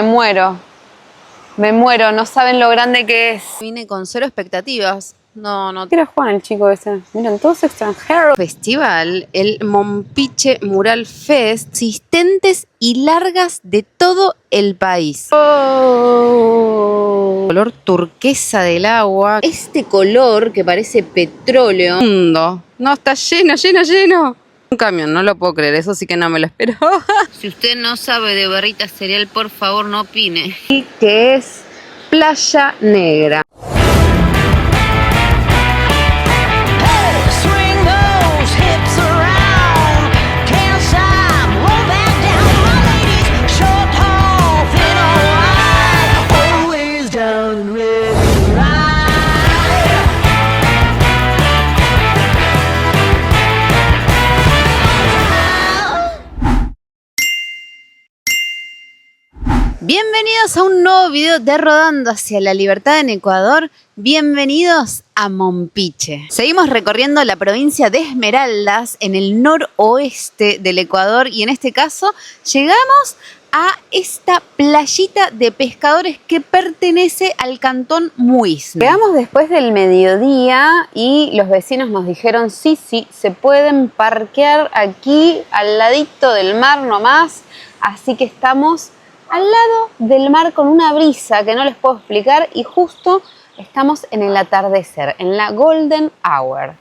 Me muero, no saben lo grande que es. Vine con cero expectativas. No. ¿Qué era Juan, el chico ese? Miren, todos extranjeros. Festival, el Mompiche Mural Fest, asistentes y largas de todo el país. Oh. Color turquesa del agua. Este color que parece petróleo. No, está lleno. Un camión, no lo puedo creer, eso sí que no me lo esperaba. Si usted no sabe de barritas cereal, por favor no opine. Y que es Playa Negra. Bienvenidos a un nuevo video de Rodando hacia la Libertad en Ecuador. Bienvenidos a Mompiche. Seguimos recorriendo la provincia de Esmeraldas en el noroeste del Ecuador y en este caso llegamos a esta playita de pescadores que pertenece al cantón Muisne. Llegamos después del mediodía y los vecinos nos dijeron sí, se pueden parquear aquí al ladito del mar nomás, así que estamos al lado del mar con una brisa que no les puedo explicar y justo estamos en el atardecer, en la Golden Hour.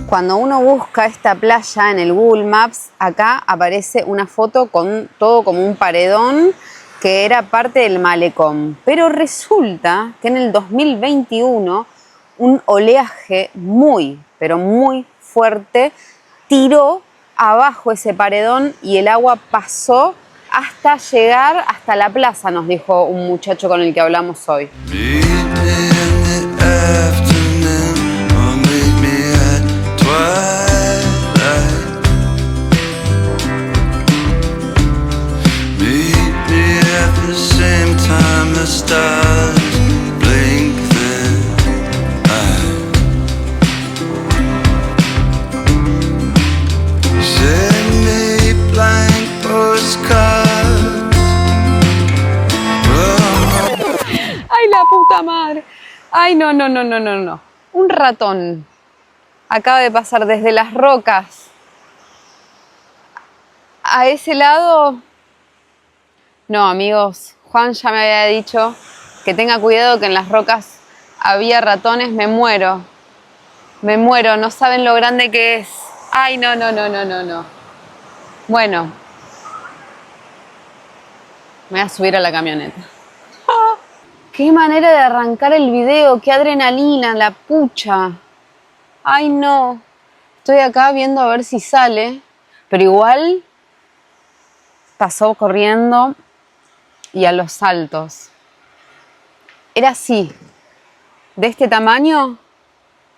Cuando uno busca esta playa en el Google Maps, acá aparece una foto con todo como un paredón que era parte del malecón. Pero resulta que en el 2021 un oleaje pero muy fuerte tiró abajo ese paredón y el agua pasó hasta llegar hasta la plaza, nos dijo un muchacho con el que hablamos hoy. ¡Ay, la puta madre! ¡Ay, no! Un ratón acaba de pasar desde las rocas a ese lado. No, amigos, Juan ya me había dicho que tenga cuidado que en las rocas había ratones. Me muero, no saben lo grande que es. ¡Ay, no! Bueno, me voy a subir a la camioneta. ¡Qué manera de arrancar el video! ¡Qué adrenalina, la pucha! ¡Ay, no! Estoy acá viendo a ver si sale, pero igual pasó corriendo y a los saltos. Era así, de este tamaño,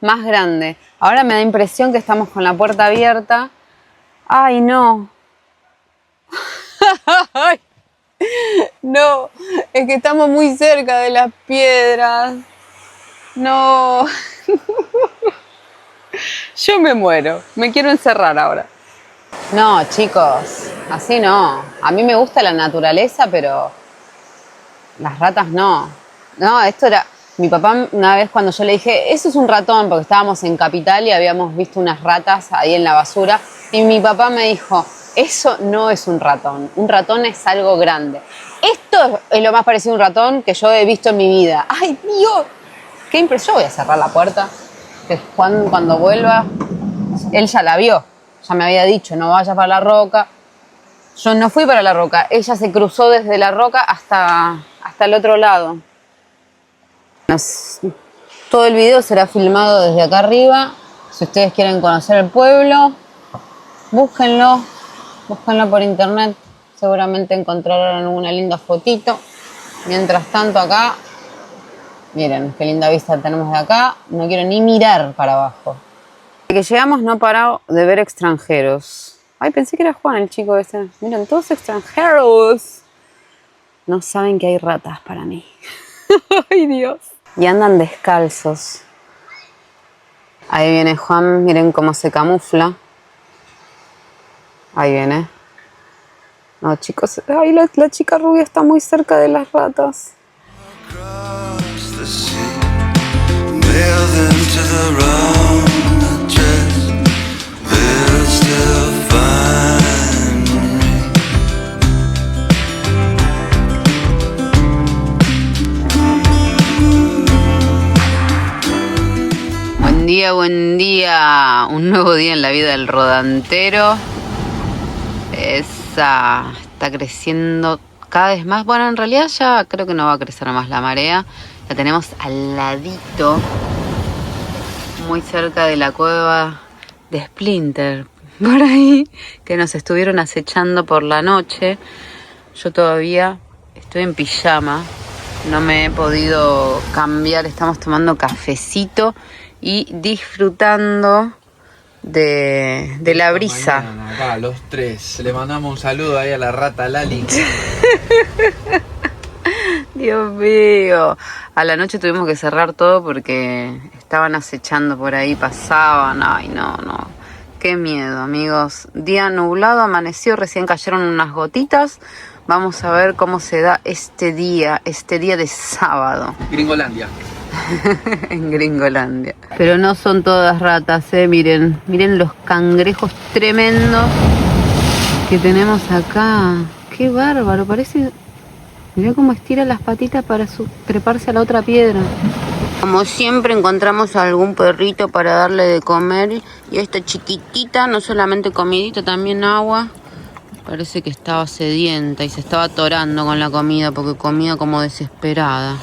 más grande. Ahora me da impresión que estamos con la puerta abierta. ¡Ay, no! No, es que estamos muy cerca de las piedras. No. Yo me muero, me quiero encerrar ahora. No, chicos, así no. A mí me gusta la naturaleza, pero las ratas no. No, esto era... Mi papá una vez cuando yo le dije, eso es un ratón, porque estábamos en Capital y habíamos visto unas ratas ahí en la basura, y mi papá me dijo, eso no es un ratón es algo grande. Esto es lo más parecido a un ratón que yo he visto en mi vida. ¡Ay, Dios! ¡Qué impresión! Yo voy a cerrar la puerta, que Juan cuando vuelva, él ya la vio, ya me había dicho, no vayas para la roca. Yo no fui para la roca, ella se cruzó desde la roca hasta el otro lado. Todo el video será filmado desde acá arriba. Si ustedes quieren conocer el pueblo, búsquenlo por internet, seguramente encontrarán una linda fotito. Mientras tanto acá, miren qué linda vista tenemos de acá, no quiero ni mirar para abajo. Desde que llegamos no he parado de ver extranjeros. Ay, pensé que era Juan el chico ese. Miren, todos extranjeros. No saben que hay ratas para mí. Ay, Dios. Y andan descalzos. Ahí viene Juan, miren cómo se camufla. Ahí viene. No, chicos, ay, la chica rubia está muy cerca de las ratas. Buen día. Un nuevo día en la vida del rodantero. Está creciendo cada vez más. Bueno, en realidad ya creo que no va a crecer más la marea. La tenemos al ladito, muy cerca de la cueva de Splinter, por ahí, que nos estuvieron acechando por la noche. Yo todavía estoy en pijama, no me he podido cambiar. Estamos tomando cafecito y disfrutando de la brisa. Mañana, acá, los tres. Le mandamos un saludo ahí a la rata Lali. Dios mío. A la noche tuvimos que cerrar todo porque estaban acechando por ahí, pasaban. Ay, no. Qué miedo, amigos. Día nublado, amaneció, recién cayeron unas gotitas. Vamos a ver cómo se da este día de sábado. Gringolandia. En Gringolandia. Pero no son todas ratas, miren los cangrejos tremendos que tenemos acá. Qué bárbaro, parece. Mirá cómo estira las patitas para treparse a la otra piedra. Como siempre encontramos algún perrito para darle de comer. Y esta chiquitita, no solamente comidita, también agua. Parece que estaba sedienta y se estaba atorando con la comida porque comía como desesperada.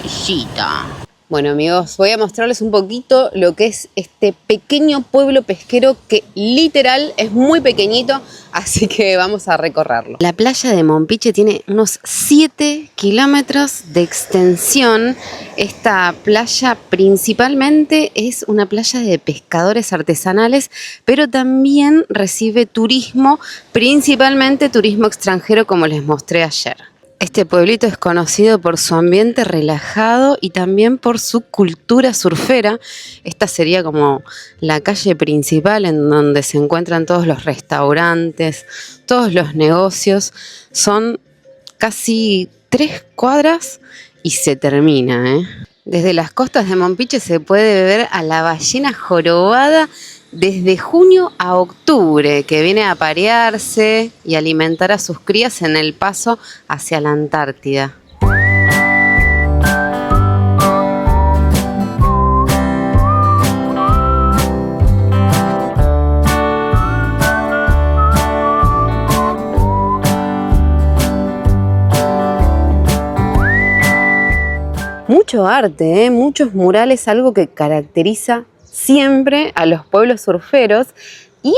Visita. Bueno, amigos, voy a mostrarles un poquito lo que es este pequeño pueblo pesquero que literal es muy pequeñito, así que vamos a recorrerlo. La playa de Mompiche tiene unos 7 kilómetros de extensión. Esta playa principalmente es una playa de pescadores artesanales, pero también recibe turismo, principalmente turismo extranjero, como les mostré ayer. Este pueblito es conocido por su ambiente relajado y también por su cultura surfera. Esta sería como la calle principal en donde se encuentran todos los restaurantes, todos los negocios. Son casi 3 cuadras y se termina, Desde las costas de Mompiche se puede ver a la ballena jorobada desde junio a octubre, que viene a aparearse y alimentar a sus crías en el paso hacia la Antártida. Mucho arte, muchos murales, algo que caracteriza siempre a los pueblos surferos. Y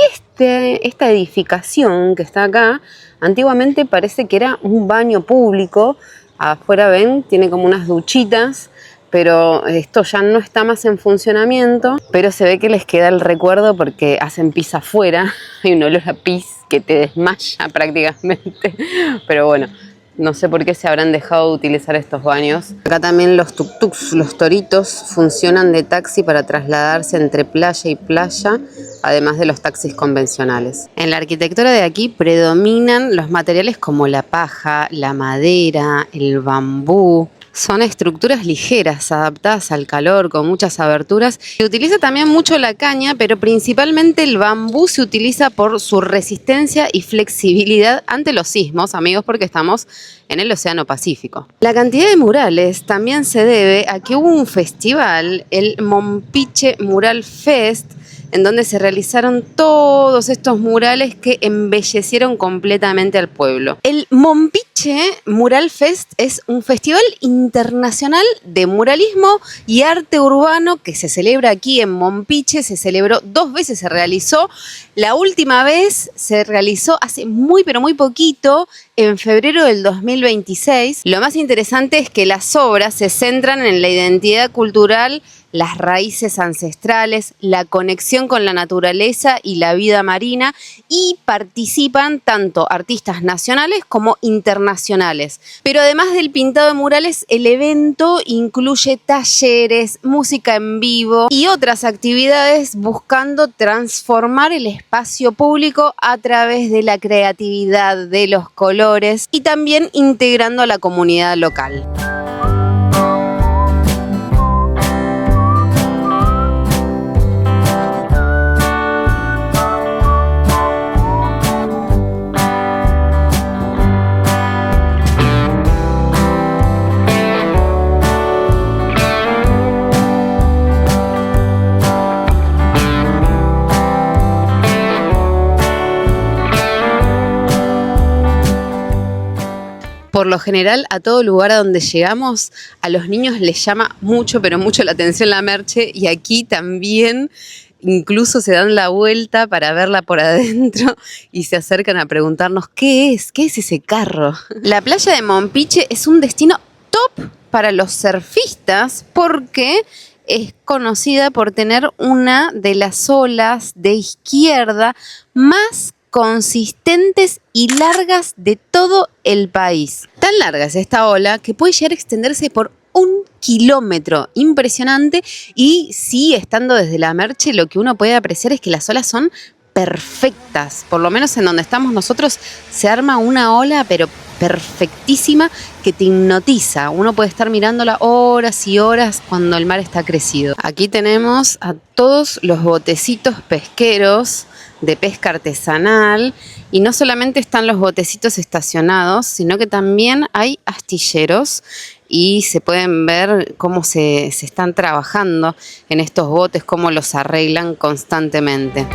esta edificación que está acá, antiguamente parece que era un baño público. Afuera ven, tiene como unas duchitas, pero esto ya no está más en funcionamiento. Pero se ve que les queda el recuerdo porque hacen pis afuera. Hay un olor a pis que te desmaya prácticamente. Pero bueno, no sé por qué se habrán dejado de utilizar estos baños. Acá también los tuk-tuks, los toritos, funcionan de taxi para trasladarse entre playa y playa, además de los taxis convencionales. En la arquitectura de aquí predominan los materiales como la paja, la madera, el bambú. Son estructuras ligeras, adaptadas al calor, con muchas aberturas. Se utiliza también mucho la caña, pero principalmente el bambú se utiliza por su resistencia y flexibilidad ante los sismos, amigos, porque estamos en el Océano Pacífico. La cantidad de murales también se debe a que hubo un festival, el Mompiche Mural Fest, en donde se realizaron todos estos murales que embellecieron completamente al pueblo. El Mompiche Mural Fest es un festival internacional de muralismo y arte urbano que se celebra aquí en Mompiche. Se celebró 2 veces, se realizó. La última vez se realizó hace muy pero muy poquito, en febrero del 2026. Lo más interesante es que las obras se centran en la identidad cultural, las raíces ancestrales, la conexión con la naturaleza y la vida marina, y participan tanto artistas nacionales como internacionales. Pero además del pintado de murales, el evento incluye talleres, música en vivo y otras actividades buscando transformar el espacio público a través de la creatividad, de los colores y también integrando a la comunidad local. Por lo general, a todo lugar a donde llegamos, a los niños les llama mucho, pero mucho la atención la merche, y aquí también incluso se dan la vuelta para verla por adentro y se acercan a preguntarnos ¿qué es ese carro? La playa de Mompiche es un destino top para los surfistas porque es conocida por tener una de las olas de izquierda más consistentes y largas de todo el país. Tan larga es esta ola que puede llegar a extenderse por 1 kilómetro. Impresionante. Y sí, estando desde la Merche, lo que uno puede apreciar es que las olas son perfectas. Por lo menos en donde estamos nosotros se arma una ola, pero perfectísima, que te hipnotiza. Uno puede estar mirándola horas y horas cuando el mar está crecido. Aquí tenemos a todos los botecitos pesqueros de pesca artesanal, y no solamente están los botecitos estacionados, sino que también hay astilleros y se pueden ver cómo se están trabajando en estos botes, cómo los arreglan constantemente.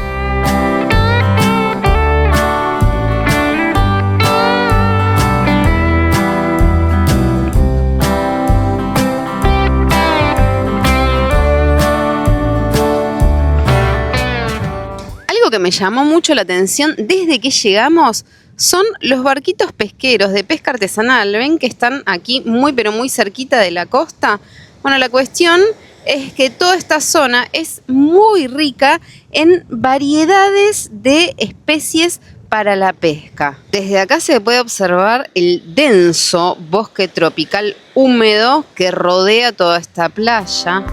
Que me llamó mucho la atención desde que llegamos son los barquitos pesqueros de pesca artesanal. ¿Ven que están aquí muy pero muy cerquita de la costa? Bueno, la cuestión es que toda esta zona es muy rica en variedades de especies para la pesca. Desde acá se puede observar el denso bosque tropical húmedo que rodea toda esta playa.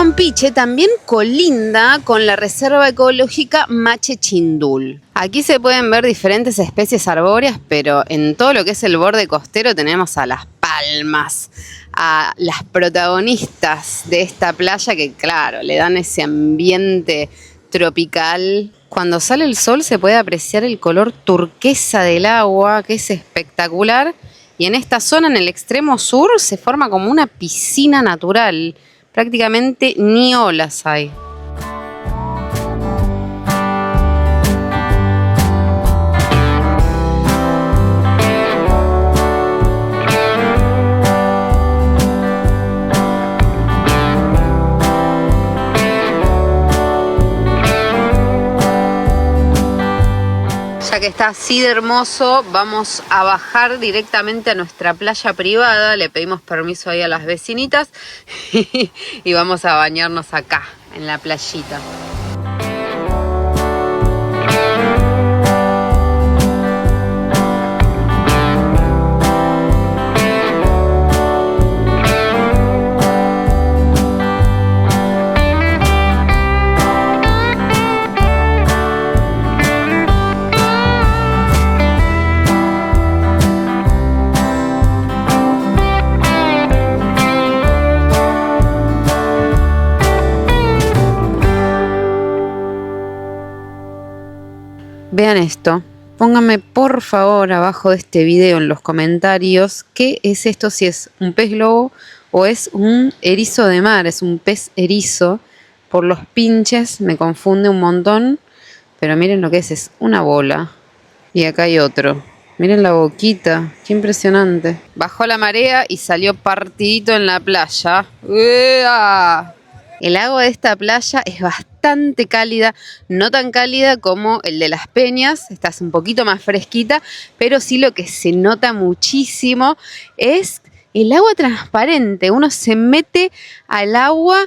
Mompiche también colinda con la reserva ecológica Mache Chindul. Aquí se pueden ver diferentes especies arbóreas, pero en todo lo que es el borde costero tenemos a las palmas, a las protagonistas de esta playa que, claro, le dan ese ambiente tropical. Cuando sale el sol se puede apreciar el color turquesa del agua, que es espectacular. Y en esta zona, en el extremo sur, se forma como una piscina natural. Prácticamente ni olas hay. Ya que está así de hermoso, vamos a bajar directamente a nuestra playa privada. Le pedimos permiso ahí a las vecinitas y vamos a bañarnos acá, en la playita. Vean esto, pónganme por favor abajo de este video en los comentarios qué es esto, si es un pez globo o es un erizo de mar, es un pez erizo. Por los pinches me confunde un montón, pero miren lo que es una bola. Y acá hay otro. Miren la boquita, qué impresionante. Bajó la marea y salió partidito en la playa. ¡Ea! El agua de esta playa es bastante cálida, no tan cálida como el de Las Peñas, esta es un poquito más fresquita, pero sí lo que se nota muchísimo es el agua transparente. Uno se mete al agua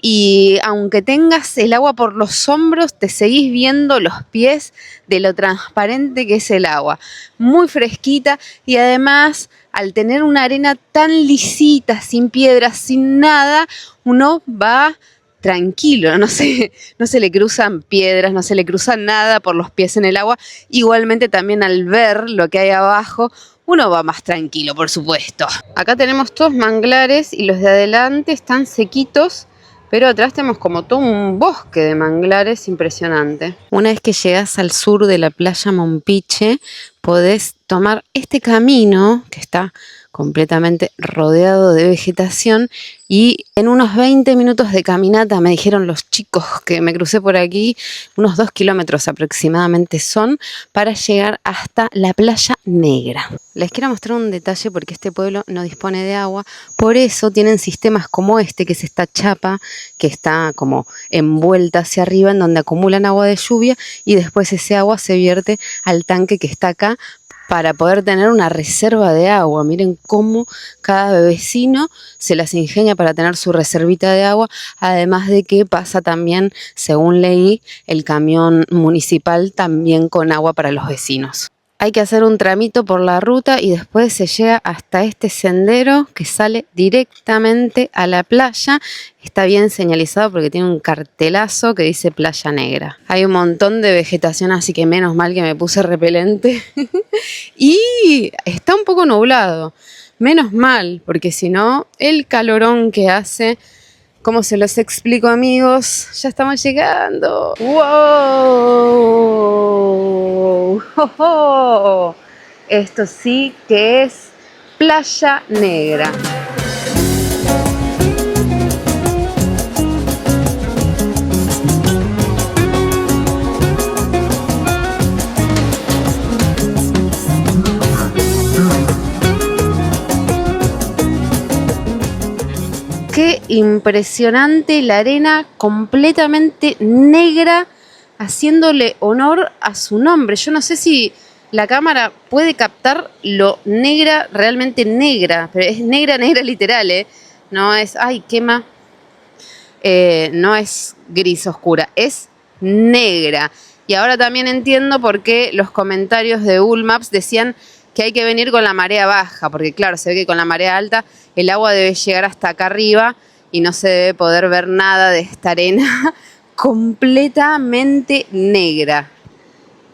y aunque tengas el agua por los hombros, te seguís viendo los pies de lo transparente que es el agua. Muy fresquita y además, al tener una arena tan lisita, sin piedras, sin nada, uno va tranquilo, no se le cruzan piedras, no se le cruzan nada por los pies en el agua. Igualmente también al ver lo que hay abajo, uno va más tranquilo, por supuesto. Acá tenemos todos manglares y los de adelante están sequitos, pero atrás tenemos como todo un bosque de manglares impresionante. Una vez que llegas al sur de la playa Mompiche, podés tomar este camino que está completamente rodeado de vegetación y en unos 20 minutos de caminata, me dijeron los chicos que me crucé por aquí, unos 2 kilómetros aproximadamente son, para llegar hasta la Playa Negra. Les quiero mostrar un detalle porque este pueblo no dispone de agua, por eso tienen sistemas como este, que es esta chapa que está como envuelta hacia arriba en donde acumulan agua de lluvia y después ese agua se vierte al tanque que está acá para poder tener una reserva de agua. Miren cómo cada vecino se las ingenia para tener su reservita de agua, además de que pasa también, según leí, el camión municipal también con agua para los vecinos. Hay que hacer un tramito por la ruta y después se llega hasta este sendero que sale directamente a la playa. Está bien señalizado porque tiene un cartelazo que dice Playa Negra. Hay un montón de vegetación, así que menos mal que me puse repelente. Y está un poco nublado. Menos mal, porque si no, el calorón que hace... ¿Cómo se los explico, amigos? Ya estamos llegando. ¡Wow! ¡Oh, oh! Esto sí que es Playa Negra. Qué impresionante la arena completamente negra, haciéndole honor a su nombre. Yo no sé si la cámara puede captar lo negra, realmente negra, pero es negra, negra literal, ¿eh? No es, ay, quema, no es gris oscura, es negra. Y ahora también entiendo por qué los comentarios de Google Maps decían que hay que venir con la marea baja, porque claro, se ve que con la marea alta el agua debe llegar hasta acá arriba y no se debe poder ver nada de esta arena completamente negra.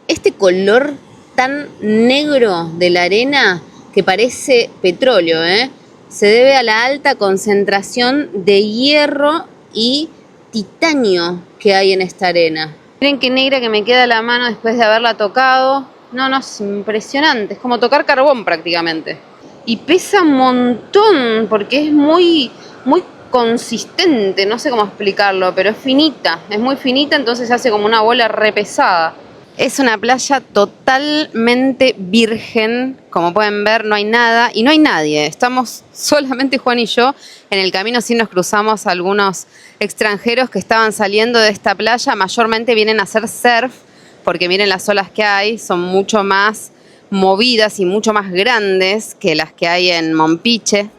Este color tan negro de la arena que parece petróleo, se debe a la alta concentración de hierro y titanio que hay en esta arena. Miren qué negra que me queda la mano después de haberla tocado. No, es impresionante, es como tocar carbón prácticamente. Y pesa un montón porque es muy, muy consistente, no sé cómo explicarlo, pero es finita, es muy finita, entonces se hace como una bola re pesada. Es una playa totalmente virgen, como pueden ver no hay nada y no hay nadie, estamos solamente Juan y yo en el camino. Sí nos cruzamos a algunos extranjeros que estaban saliendo de esta playa, mayormente vienen a hacer surf, porque miren las olas que hay, son mucho más movidas y mucho más grandes que las que hay en Mompiche.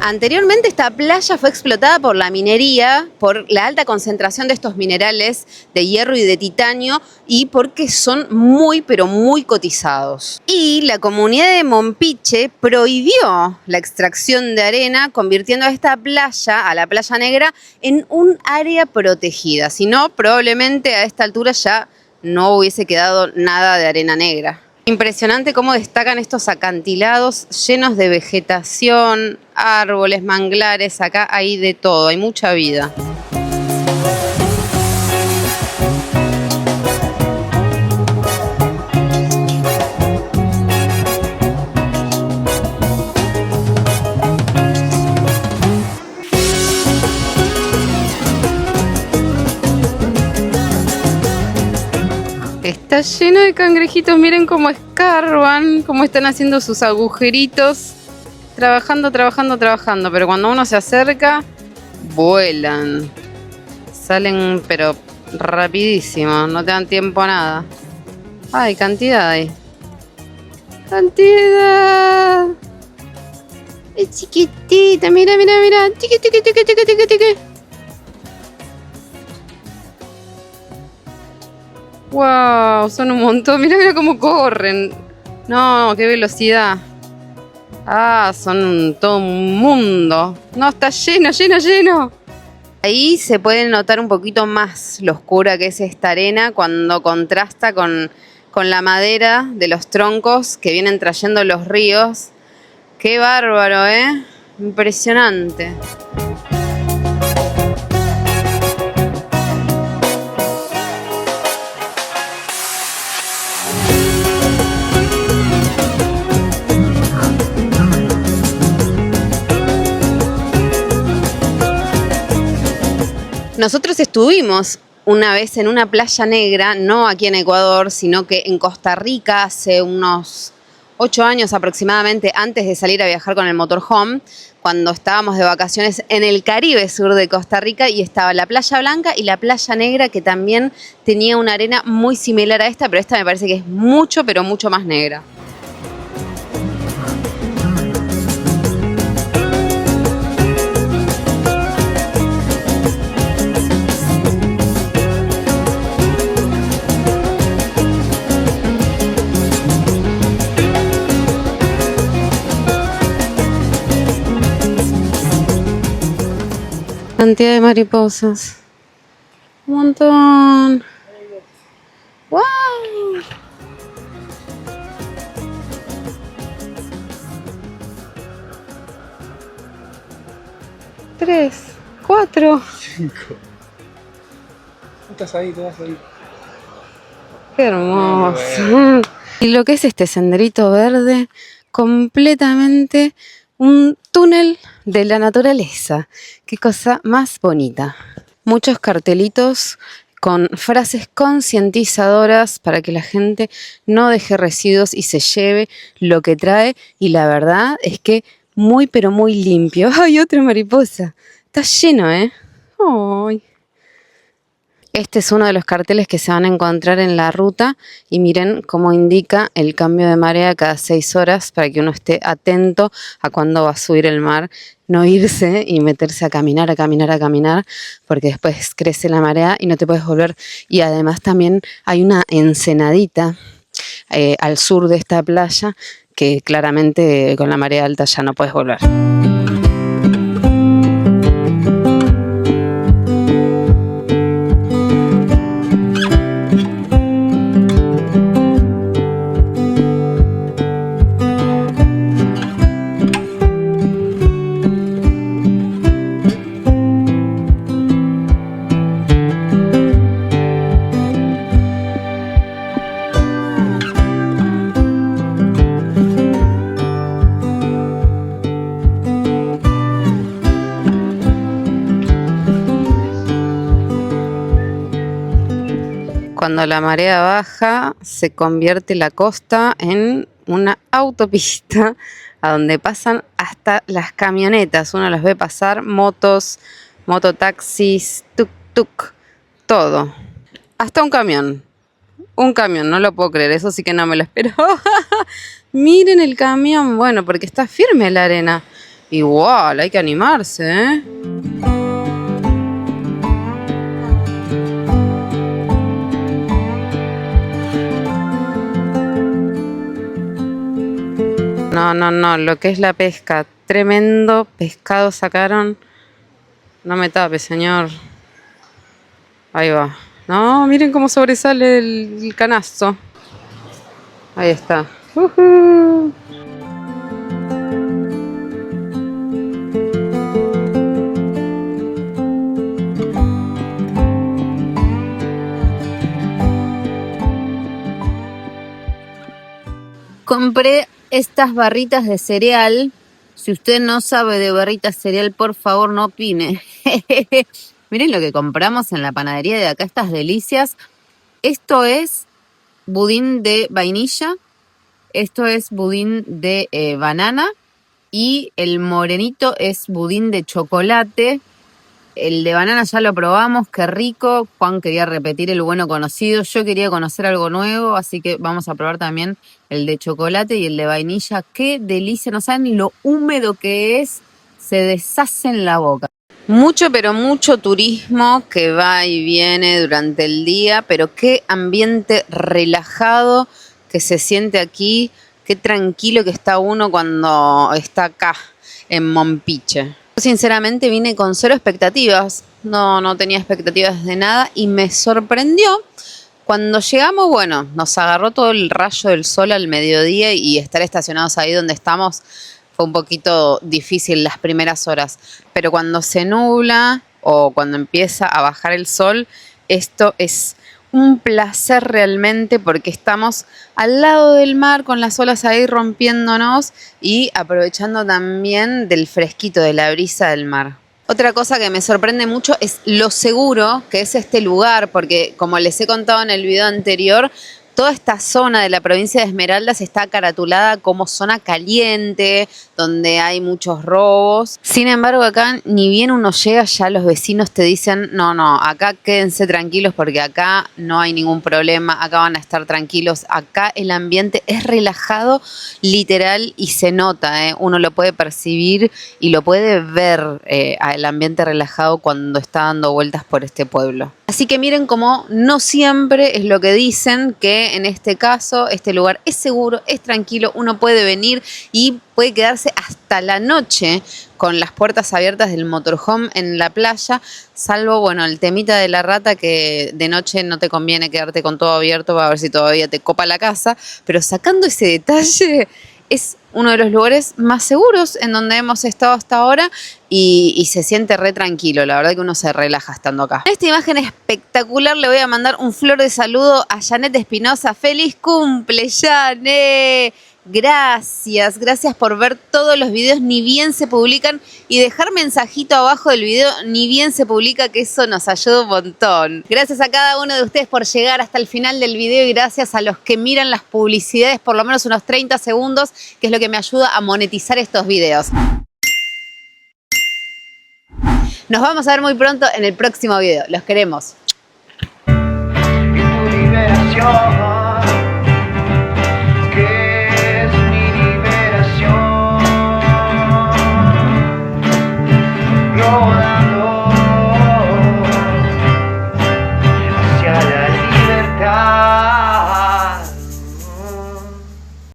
Anteriormente esta playa fue explotada por la minería, por la alta concentración de estos minerales de hierro y de titanio y porque son muy pero muy cotizados. Y la comunidad de Mompiche prohibió la extracción de arena, convirtiendo a esta playa, a la Playa Negra, en un área protegida. Si no, probablemente a esta altura ya no hubiese quedado nada de arena negra. Impresionante cómo destacan estos acantilados llenos de vegetación, árboles, manglares. Acá hay de todo, hay mucha vida. Está lleno de cangrejitos, miren cómo escarban, cómo están haciendo sus agujeritos. Trabajando, pero cuando uno se acerca, vuelan. Salen, pero rapidísimo, no te dan tiempo a nada. Ay, cantidad hay. ¡Cantidad! Es chiquitita, mira. Tiqui. Wow, son un montón. Mira cómo corren. No, qué velocidad. Ah, son todo un mundo. No, está lleno. Ahí se puede notar un poquito más lo oscura que es esta arena cuando contrasta con la madera de los troncos que vienen trayendo los ríos. Qué bárbaro, ¿eh? Impresionante. Nosotros estuvimos una vez en una playa negra, no aquí en Ecuador, sino que en Costa Rica hace unos 8 años aproximadamente, antes de salir a viajar con el motorhome, cuando estábamos de vacaciones en el Caribe sur de Costa Rica y estaba la playa blanca y la playa negra que también tenía una arena muy similar a esta, pero esta me parece que es mucho, pero mucho más negra. Cantidad de mariposas. Un montón. ¡Wow! 3, 4. 5. Estás ahí, te vas ahí. Qué hermoso. Y lo que es este senderito verde, completamente un túnel de la naturaleza. Qué cosa más bonita. Muchos cartelitos con frases concientizadoras para que la gente no deje residuos y se lleve lo que trae. Y la verdad es que muy pero muy limpio. ¡Ay, otra mariposa! Está lleno, ¿eh? ¡Ay! Este es uno de los carteles que se van a encontrar en la ruta y miren cómo indica el cambio de marea cada 6 horas para que uno esté atento a cuándo va a subir el mar, no irse y meterse a caminar, porque después crece la marea y no te puedes volver. Y además también hay una ensenadita al sur de esta playa que claramente con la marea alta ya no puedes volver. Cuando la marea baja, se convierte la costa en una autopista a donde pasan hasta las camionetas. Uno las ve pasar, motos, mototaxis, tuk-tuk, todo. Hasta un camión. Un camión, no lo puedo creer, eso sí que no me lo esperaba. Miren el camión, bueno, porque está firme la arena. Igual, hay que animarse, ¿eh? No, lo que es la pesca, tremendo pescado sacaron. No me tape, señor. Ahí va. No, miren cómo sobresale el canasto. Ahí está. Compré estas barritas de cereal. Si usted no sabe de barritas de cereal, por favor no opine. Miren lo que compramos en la panadería de acá, estas delicias. Esto es budín de vainilla, esto es budín de banana y el morenito es budín de chocolate. El de banana ya lo probamos, qué rico. Juan quería repetir el bueno conocido, yo quería conocer algo nuevo, así que vamos a probar también el de chocolate y el de vainilla. Qué delicia, no saben lo húmedo que es, se deshace en la boca. Mucho, pero mucho turismo que va y viene durante el día, pero qué ambiente relajado que se siente aquí, qué tranquilo que está uno cuando está acá en Mompiche. Yo sinceramente vine con cero expectativas, no tenía expectativas de nada y me sorprendió. Cuando llegamos, bueno, nos agarró todo el rayo del sol al mediodía y estar estacionados ahí donde estamos fue un poquito difícil las primeras horas. Pero cuando se nubla o cuando empieza a bajar el sol, esto es un placer realmente porque estamos al lado del mar con las olas ahí rompiéndonos y aprovechando también del fresquito, de la brisa del mar. Otra cosa que me sorprende mucho es lo seguro que es este lugar, porque como les he contado en el video anterior, toda esta zona de la provincia de Esmeraldas está caratulada como zona caliente, donde hay muchos robos. Sin embargo, acá ni bien uno llega, ya los vecinos te dicen, no, acá quédense tranquilos porque acá no hay ningún problema, acá van a estar tranquilos, acá el ambiente es relajado, literal, y se nota, uno lo puede percibir y lo puede ver el ambiente relajado cuando está dando vueltas por este pueblo. Así que miren cómo no siempre es lo que dicen, que en este caso este lugar es seguro, es tranquilo, uno puede venir y puede quedarse hasta la noche con las puertas abiertas del motorhome en la playa, salvo, bueno, el temita de la rata que de noche no te conviene quedarte con todo abierto para ver si todavía te copa la casa, pero sacando ese detalle, es uno de los lugares más seguros en donde hemos estado hasta ahora y se siente re tranquilo. La verdad que uno se relaja estando acá. En esta imagen espectacular le voy a mandar un flor de saludo a Janet Espinosa. ¡Feliz cumple, Janet! Gracias por ver todos los videos, ni bien se publican, y dejar mensajito abajo del video, ni bien se publica, que eso nos ayuda un montón. Gracias a cada uno de ustedes por llegar hasta el final del video y gracias a los que miran las publicidades por lo menos unos 30 segundos, que es lo que me ayuda a monetizar estos videos. Nos vamos a ver muy pronto en el próximo video. Los queremos. Liberación.